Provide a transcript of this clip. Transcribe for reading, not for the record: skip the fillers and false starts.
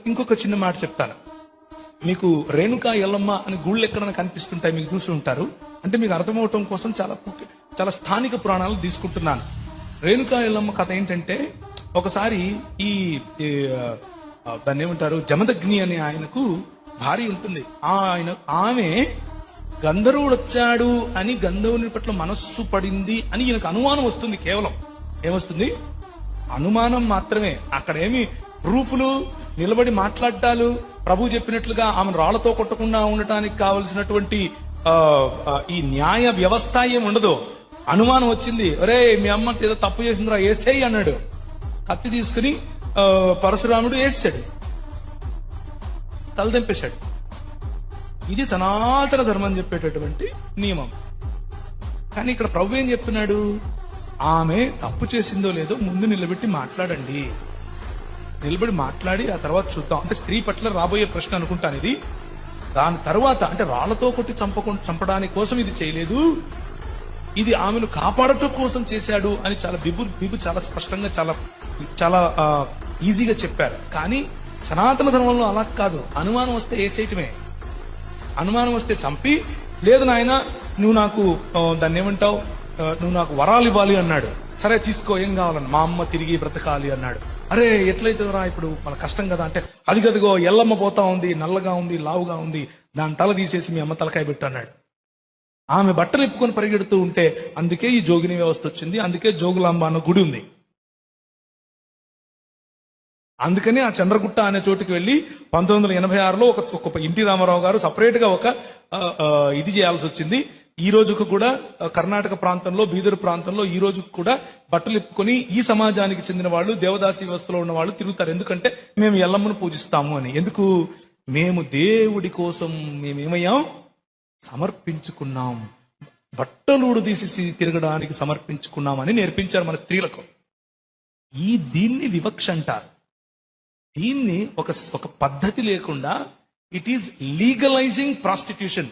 ఇంకొక చిన్న మాట చెప్తాను మీకు. రేణుకా ఎల్లమ్మ అని గుళ్ళు ఎక్కడైనా కనిపిస్తుంటాయి, మీకు చూసి ఉంటారు. అంటే మీకు అర్థమవటం కోసం చాలా స్థానిక పురాణాలు తీసుకుంటున్నాను. రేణుకా ఎల్లమ్మ కథ ఏంటంటే, ఒకసారి ఈ దాన్ని ఏమంటారు, జమదగ్ని అనే ఆయనకు భార్య ఉంటుంది. ఆమె గంధర్వుడు వచ్చాడు అని గంధర్వుని పట్ల మనస్సు పడింది అని ఈయనకు అనుమానం వస్తుంది. కేవలం ఏమొస్తుంది? అనుమానం మాత్రమే. అక్కడేమి ప్రూఫ్లు, నిలబడి మాట్లాడాలు, ప్రభు చెప్పినట్లుగా ఆమెను రాళ్లతో కొట్టకుండా ఉండటానికి కావలసినటువంటి ఈ న్యాయ వ్యవస్థ ఏమి ఉండదు. అనుమానం వచ్చింది, ఒరే మీ అమ్మ ఏదో తప్పు చేసిందిరా ఏసేయి అన్నాడు. కత్తి తీసుకుని పరశురాముడు వేసాడు, తలదెంపేశాడు. ఇది సనాతన ధర్మం చెప్పేటటువంటి నియమం. కానీ ఇక్కడ ప్రభు ఏం చెప్తున్నాడు? ఆమె తప్పు చేసిందో లేదో ముందు నిలబెట్టి మాట్లాడండి, నిలబడి మాట్లాడి ఆ తర్వాత చూద్దాం. అంటే స్త్రీ పట్ల రాబోయే ప్రశ్న అనుకుంటాను ఇది. దాని తర్వాత అంటే రాళ్లతో కొట్టి చంపడానికి కోసం ఇది చేయలేదు, ఇది ఆమెను కాపాడటం కోసం చేశాడు అని చాలా బిబు చాలా స్పష్టంగా చాలా ఈజీగా చెప్పారు. కానీ సనాతన ధర్మంలో అలా కాదు. అనుమానం వస్తే వేసేయటమే. అనుమానం వస్తే చంపి, లేదు నాయన నువ్వు నాకు దాన్ని ఏమంటావు, నువ్వు నాకు వరాలు ఇవ్వాలి అన్నాడు. సరే తీసుకో, ఏం కావాలని, మా అమ్మ తిరిగి బ్రతకాలి అన్నాడు. అరే ఎట్లయితుందిరా ఇప్పుడు, మన కష్టం కదా. అంటే అది గదిగో ఎల్లమ్మ పోతా ఉంది, నల్లగా ఉంది, లావుగా ఉంది, దాని తల తీసేసి మీ అమ్మ తలకాయ పెట్టు అన్నాడు. ఆమె బట్టలు ఇప్పుకొని పరిగెడుతూ ఉంటే అందుకే ఈ జోగిని వ్యవస్థ వచ్చింది. అందుకే జోగులాంబ అన్న గుడి ఉంది. అందుకని ఆ చంద్రగుట్ట అనే చోటుకి వెళ్ళి 1986లో ఒక ఎన్టీ రామారావు గారు సపరేట్ గా ఒక ఇది చేయాల్సి వచ్చింది. ఈ రోజుకు కూడా కర్ణాటక ప్రాంతంలో, బీదర్ ప్రాంతంలో ఈ రోజుకు కూడా బట్టలు ఇప్పుకొని ఈ సమాజానికి చెందిన వాళ్ళు, దేవదాసి వ్యవస్థలో ఉన్న వాళ్ళు తిరుగుతారు. ఎందుకంటే మేము ఎల్లమ్మను పూజిస్తాము అని. ఎందుకు? మేము దేవుడి కోసం మేమేమయ్యాం, సమర్పించుకున్నాం. బట్టలుడు తీసి తిరగడానికి సమర్పించుకున్నామని నేర్పించారు మన స్త్రీలకు. దీన్ని వివక్ష అంటారు. దీన్ని ఒక పద్ధతి లేకుండా ఇట్ ఈస్ లీగలైజింగ్ ప్రాస్టిట్యూషన్.